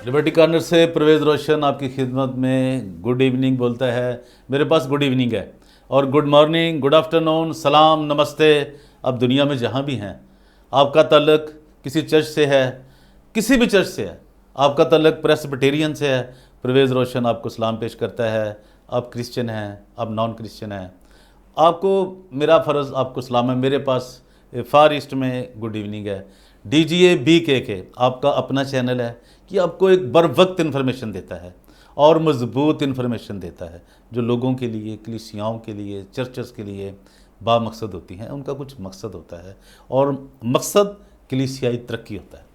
Liberty corner से परवेज़ रोशन आपकी खिदमत में गुड इवनिंग बोलता है। मेरे पास गुड इवनिंग है और गुड मॉर्निंग, गुड आफ्टरनून, सलाम, नमस्ते। आप दुनिया में जहाँ भी हैं, आपका ताल्लुक किसी चर्च से है, किसी भी चर्च से है, आपका ताल्लुक प्रेस्बिटेरियन से है, परवेज़ रोशन आपको सलाम पेश करता है। आप क्रिश्चियन हैं, आप नॉन क्रिश्चियन हैं, आपको मेरा फ़र्ज़ आपको सलाम है। मेरे पास फार ईस्ट में गुड इवनिंग है। DGA BKK आपका अपना चैनल है कि आपको एक बर वक्त इन्फॉर्मेशन देता है और मजबूत इन्फॉर्मेशन देता है जो लोगों के लिए, कलीसियाओं के लिए, चर्चेस के लिए बामकसद होती हैं। उनका कुछ मकसद होता है और मकसद कलीसियाई तरक्की होता है।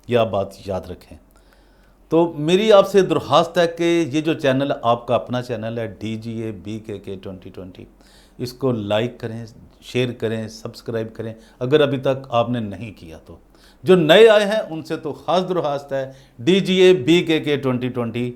यह आप बात याद रखें। तो मेरी आपसे दरख्वास्त है कि ये जो चैनल आपका अपना चैनल है DGA BKK 2020, इसको लाइक करें, शेयर करें, सब्सक्राइब करें अगर अभी तक आपने नहीं किया तो। जो नए आए हैं उनसे तो ख़ास दरख्वास्त है, DGA BKK 2020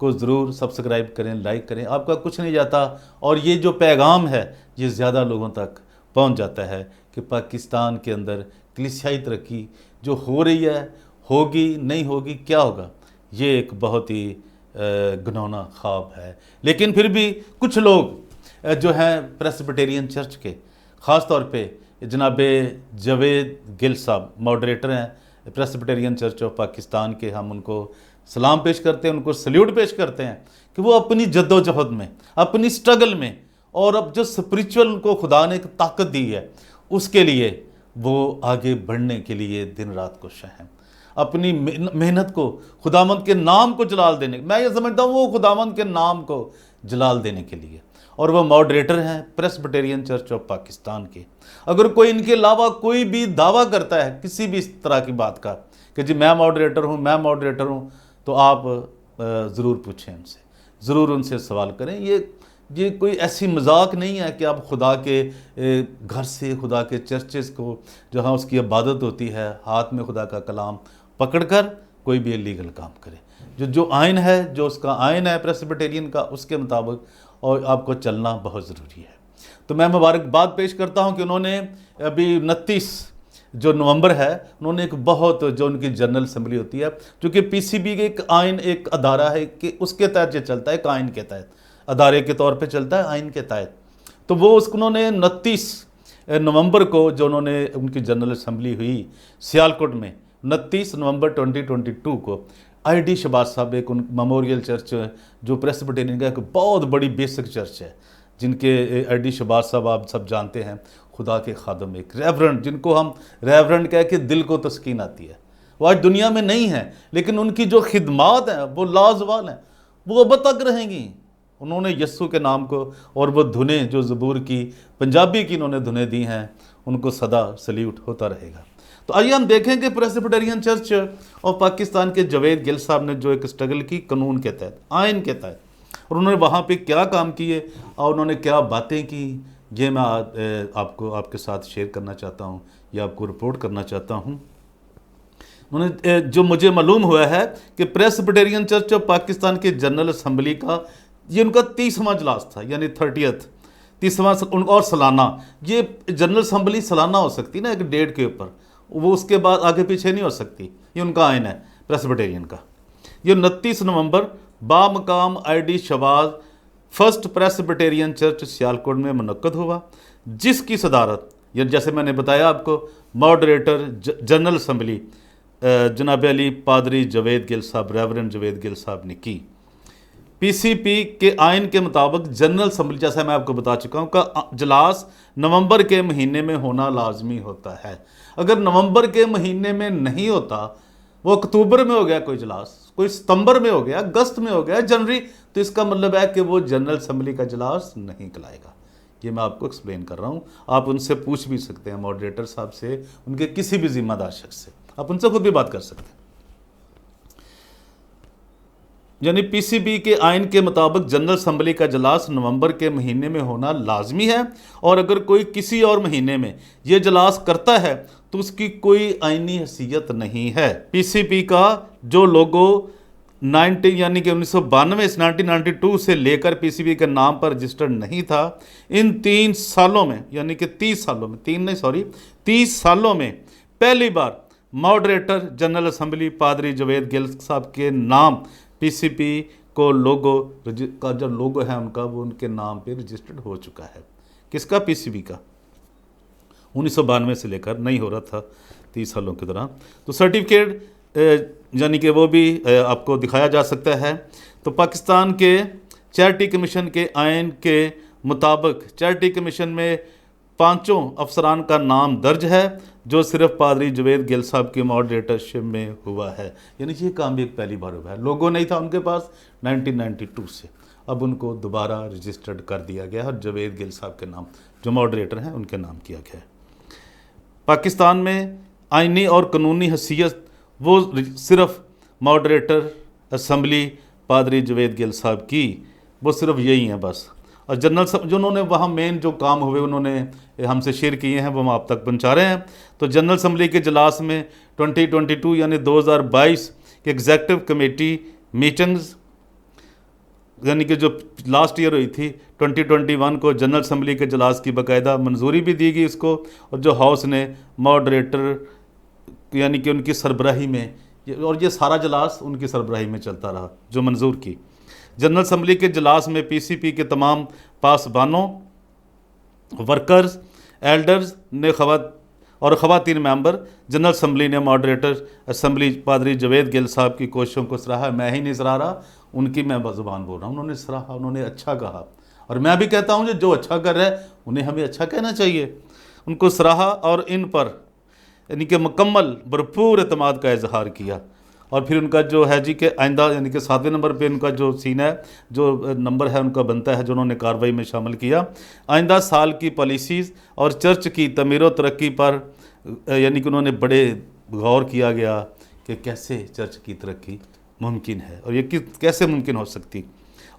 को ज़रूर सब्सक्राइब करें, लाइक करें। आपका कुछ नहीं जाता और ये जो पैगाम है ये ज़्यादा लोगों तक पहुंच जाता है कि पाकिस्तान के अंदर कलीसियाई तरक्की जो हो रही है, होगी, नहीं होगी, क्या होगा, ये एक बहुत ही घिनौना ख्वाब है। लेकिन फिर भी कुछ लोग जो हैं प्रेस्बिटेरियन चर्च के, ख़ास तौर पे जनाब जवेद गिल साहब मॉडरेटर हैं प्रेस्बिटेरियन चर्च ऑफ पाकिस्तान के, हम उनको सलाम पेश करते हैं, उनको सल्यूट पेश करते हैं कि वो अपनी जद्दोजहद में, अपनी स्ट्रगल में और अब जो स्पिरिचुअल उनको खुदा ने एक ताकत दी है उसके लिए वो आगे बढ़ने के लिए दिन रात कोशिश हैं। अपनी मेहनत को खुदावंद के नाम को जलाल देने, मैं ये समझता हूँ वो खुदावंद के नाम को जलाल देने के लिए, और वह मॉडरेटर हैं प्रेस्बिटेरियन चर्च ऑफ पाकिस्तान के। अगर कोई इनके अलावा कोई भी दावा करता है किसी भी इस तरह की बात का कि जी मैं मॉडरेटर हूँ, मैं मॉडरेटर हूँ, तो आप ज़रूर पूछें उनसे, ज़रूर उनसे सवाल करें। ये कोई ऐसी मजाक नहीं है कि आप खुदा के घर से, खुदा के चर्चेस को जहाँ उसकी इबादत होती है, हाथ में खुदा का कलाम पकड़कर कोई भी इलीगल काम करे। जो आइन है, जो उसका आइन है प्रेस्बिटेरियन का, उसके मुताबिक और आपको चलना बहुत ज़रूरी है। तो मैं मुबारकबाद पेश करता हूं कि उन्होंने अभी 29 जो नवंबर है, उन्होंने एक बहुत, जो उनकी जनरल असम्बली होती है, चूँकि PCB के एक आइन, एक अदारा है कि उसके तहत ये चलता है, एक आइन के तहत, अदारे के तौर पे चलता है, आइन के तहत। तो वो उसको उन्होंने 29 नवंबर को, जो उन्होंने उनकी जनरल असम्बली हुई सियालकोट में 29 नवंबर 2022 को, ID शहबाज साहब, एक उन मेमोरियल चर्च जो प्रेस्बिटेरियन का एक बहुत बड़ी बेसिक चर्च है, जिनके ID शहबाज साहब आप सब जानते हैं, खुदा के खादम, एक रेवरेंड, जिनको हम रेवरेंड कह के दिल को तस्कीन आती है। वो आज दुनिया में नहीं है, लेकिन उनकी जो खिदमात हैं वो लाजवाल हैं, वो अब तक रहेंगी। उन्होंने यस्सु के नाम को और वो धुनें जो ज़बूर की, पंजाबी की उन्होंने धुनें दी हैं, उनको सदा सल्यूट होता रहेगा। तो आइए हम देखें कि प्रेस्बिटेरियन चर्च और पाकिस्तान के जवेद गिल साहब ने जो एक स्ट्रगल की कानून के तहत, आइन के तहत, और उन्होंने वहाँ पे क्या काम किए और उन्होंने क्या बातें की, ये मैं आपको आपके साथ शेयर करना चाहता हूँ या आपको रिपोर्ट करना चाहता हूँ। उन्होंने, जो मुझे मालूम हुआ है कि प्रेस्बिटेरियन चर्च ऑफ पाकिस्तान के जनरल असम्बली का ये उनका 30वां इजलास था, यानी 30वां और सालाना। ये जनरल असम्बली सालाना हो सकती ना, एक डेट के ऊपर, वो उसके बाद आगे पीछे नहीं हो सकती। ये उनका आइन है प्रेस्बिटेरियन का। ये 29 नवंबर बामकाम ID Shahbaz first Presbyterian church Sialkot में मुनक्कद हुआ, जिसकी सदारत, ये जैसे मैंने बताया आपको, मॉडरेटर जनरल असम्बली जनाब अली पादरी जवेद गिल साहब, रेवरेंड जवेद गिल साहब ने की। PCP के आइन के मुताबिक जनरल असम्बली, जैसा मैं आपको बता चुका हूँ, का इजलास नवंबर के महीने में होना लाजमी होता है। अगर नवंबर के महीने में नहीं होता, वो अक्टूबर में हो गया कोई इजलास, कोई सितंबर में हो गया, अगस्त में हो गया, जनवरी, तो इसका मतलब है कि वो जनरल असम्बली का इजलास नहीं कहलाएगा। ये मैं आपको एक्सप्लेन कर रहा हूँ। आप उनसे पूछ भी सकते हैं, मॉडरेटर साहब से, उनके किसी भी जिम्मेदार शख्स से, आप उनसे खुद भी बात कर सकते हैं। यानी PCB के आइन के मुताबिक जनरल असम्बली का इजलास नवंबर के महीने में होना लाजमी है, और अगर कोई किसी और महीने में ये इजलास करता है तो उसकी कोई आइनी हैसियत नहीं है। PCB का जो लोगो 1992 से लेकर PCB के नाम पर रजिस्टर्ड नहीं था, इन 3 सालों में, यानी कि 30 सालों में, 30 सालों में पहली बार मॉडरेटर जनरल असम्बली पादरी जावेद गिल साहब के नाम पीसीपी को लोगो का जो लोगो है उनका वो उनके नाम पे रजिस्टर्ड हो चुका है। किसका? पीसीबी का। 1992 से लेकर नहीं हो रहा था 30 सालों के दौरान। तो सर्टिफिकेट यानी कि वो भी आपको दिखाया जा सकता है। तो पाकिस्तान के चैरिटी कमीशन के आइन के मुताबिक चैरिटी कमीशन में 5 अफसरान का नाम दर्ज है जो सिर्फ पादरी जावेद गिल साहब की मॉडरेटरशिप में हुआ है। यानी ये काम भी एक पहली बार हुआ है। लोगो नहीं था उनके पास 1992 से, अब उनको दोबारा रजिस्टर्ड कर दिया गया और जावेद गिल साहब के नाम जो मॉडरेटर हैं उनके नाम किया गया है। पाकिस्तान में आइनी और कानूनी हैसियत वो सिर्फ मॉडरेटर असम्बली पादरी जावेद गिल साहब की वो सिर्फ यही हैं बस। और जनरल जो उन्होंने वहाँ मेन जो काम हुए उन्होंने हमसे शेयर किए हैं वो हम आप तक पहुँचा रहे हैं। तो जनरल असम्बली के इजलास में 2022 यानी 2022 की एग्जेक्टिव कमेटी मीटिंग्स यानी कि जो लास्ट ईयर हुई थी 2021 को जनरल असम्बली के इजलास की बाकायदा मंजूरी भी दी गई इसको, और जो हाउस ने मॉडरेटर यानी कि उनकी सरबराही में और ये सारा इजलास उनकी सरबराही में चलता रहा जो मंजूर की। जनरल असम्बली के इजलास में पीसीपी के तमाम पासबानों, वर्कर्स, एल्डर्स ने ख़वातीन मेंबर जनरल असम्बली ने मॉडरेटर असम्बली पादरी जावेद गिल साहब की कोशिशों को सराहा। मैं ही नहीं सराहा रहा, उनकी मैं ज़ुबान बोल रहा हूँ। उन्होंने सराहा, उन्होंने अच्छा कहा, और मैं भी कहता हूँ जो अच्छा कर रहा है उन्हें हमें अच्छा कहना चाहिए। उनको सराहा और इन पर यानी कि मुकम्मल भरपूर एतमाद का इजहार किया। और फिर उनका जो है जी कि आइंदा यानी कि 7वें नंबर पे उनका जो सीन है, जो नंबर है उनका बनता है जो उन्होंने कार्रवाई में शामिल किया, आइंदा साल की पॉलिसीज़ और चर्च की तमीर व तरक्की पर यानी कि उन्होंने बड़े गौर किया गया कि कैसे चर्च की तरक्की मुमकिन है और ये कैसे मुमकिन हो सकती।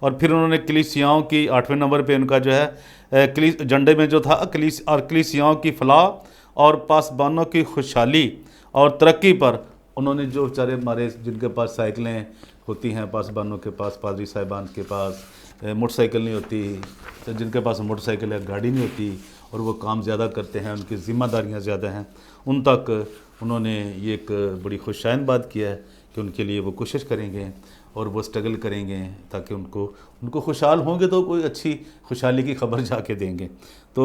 और फिर उन्होंने कलीसियाओं की 8वें नंबर पे उनका जो है एजेंडे में जो था कलीसियाओं की फलाह और पासबानों की खुशहाली और तरक्की पर उन्होंने जो बेचारे हमारे जिनके पास साइकिलें होती हैं, पासबानों के पास, पादरी साहिबान के पास मोटरसाइकिल नहीं होती, तो जिनके पास मोटरसाइकिल या गाड़ी नहीं होती और वो काम ज़्यादा करते हैं, उनकी ज़िम्मेदारियाँ ज़्यादा हैं, उन तक उन्होंने ये एक बड़ी खुशाइन बात किया है कि उनके लिए वो कोशिश करेंगे और वो स्ट्रगल करेंगे ताकि उनको खुशहाल होंगे तो कोई अच्छी खुशहाली की खबर जाके देंगे। तो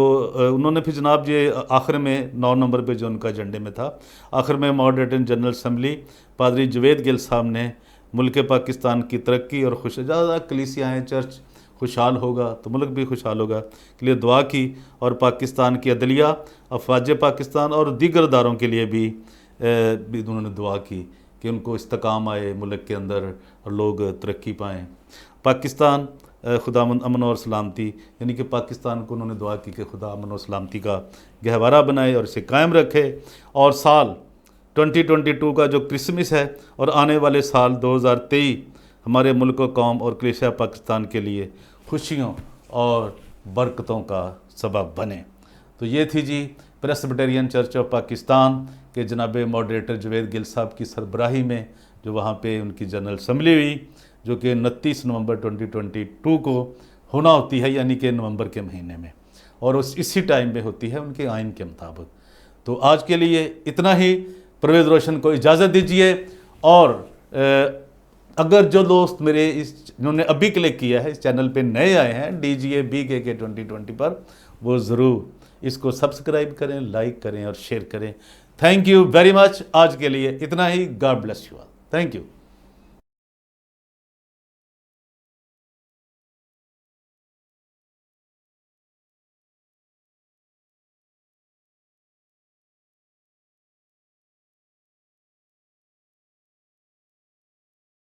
उन्होंने फिर जनाब ये आखिर में 9 नंबर पे जो उनका एजेंडे में था, आखिर में मॉडरेटर जनरल असम्बली पादरी जावेद गिल साहब ने मुल्क पाकिस्तान की तरक्की और ज़्यादा कलीसियाएँ चर्च खुशहाल होगा तो मुल्क भी खुशहाल होगा के लिए दुआ की, और पाकिस्तान की अदलिया, अफवाज पाकिस्तान और दीगर इदारों के लिए भी उन्होंने दुआ की कि उनको इस्तेकाम आए मुल्क के अंदर और लोग तरक्की पाएँ। पाकिस्तान खुदावंद अमन और सलामती यानी कि पाकिस्तान को उन्होंने दुआ की कि खुदा अमन और सलामती का गहवारा बनाए और इसे कायम रखे, और साल 2022 का जो क्रिसमस है और आने वाले साल 2023 हमारे मुल्क व कौम और कलीसिया पाकिस्तान के लिए खुशियों और बरकतों का सबब बने। तो ये थी जी प्रेस्बिटेरियन चर्च ऑफ पाकिस्तान के जनाब मॉडरेटर जावेद गिल साहब की सरबराही में जो वहाँ पे उनकी जनरल असम्बली हुई, जो कि 29 नवंबर 2022 को होना होती है, यानी कि नवंबर के महीने में, और इसी टाइम पे होती है उनके आइन के मुताबिक। तो आज के लिए इतना ही। परवेज़ रोशन को इजाज़त दीजिए, और अगर जो दोस्त मेरे इन्होंने अभी क्लिक किया है इस चैनल पे नए आए हैं DGA BKK 2020 पर, वो ज़रूर इसको सब्सक्राइब करें, लाइक करें और शेयर करें। Thank you very much. आज के लिए इतना ही। God bless you all. Thank you.